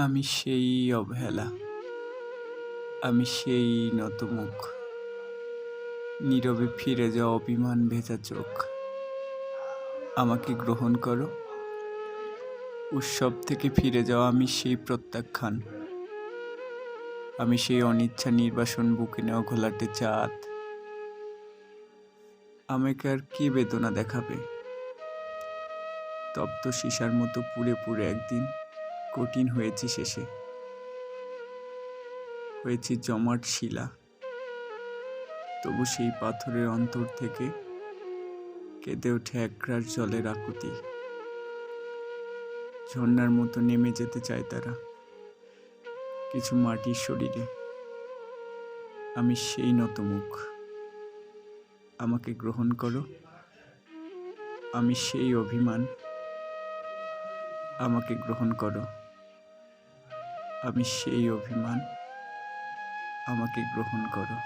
আমি সেই অবহেলা, আমি সেই নতমুখ, নীরবে ফিরে যাওয়া অভিমান ভেজা চোখ। আমাকে গ্রহণ করো। উৎসব থেকে ফিরে যাওয়া আমি সেই প্রত্যাখ্যান, আমি সেই অনিচ্ছা নির্বাসন, বুকে নেওয়া ঘোলাটে চাঁদ। আমাকে আর কে বেদনা দেখাবে? তপ্ত সীসার মতো পুড়ে পুড়ে একদিন কঠিন হয়েছি শেষে, হয়েছি জমাট শিলা। তবু সেই পাথরের অন্তর থেকে কেঁদে ওঠে একরাশ জলের আকুতি। ঝর্ণার মতো নেমে যেতে চায় তারা কিছু মাটির শরীরে। আমি সেই নতমুখ, আমাকে গ্রহণ করো। আমি সেই অভিমান, আমাকে গ্রহণ করো। আমি সেই অভিমান, আমাকে গ্রহণ করো।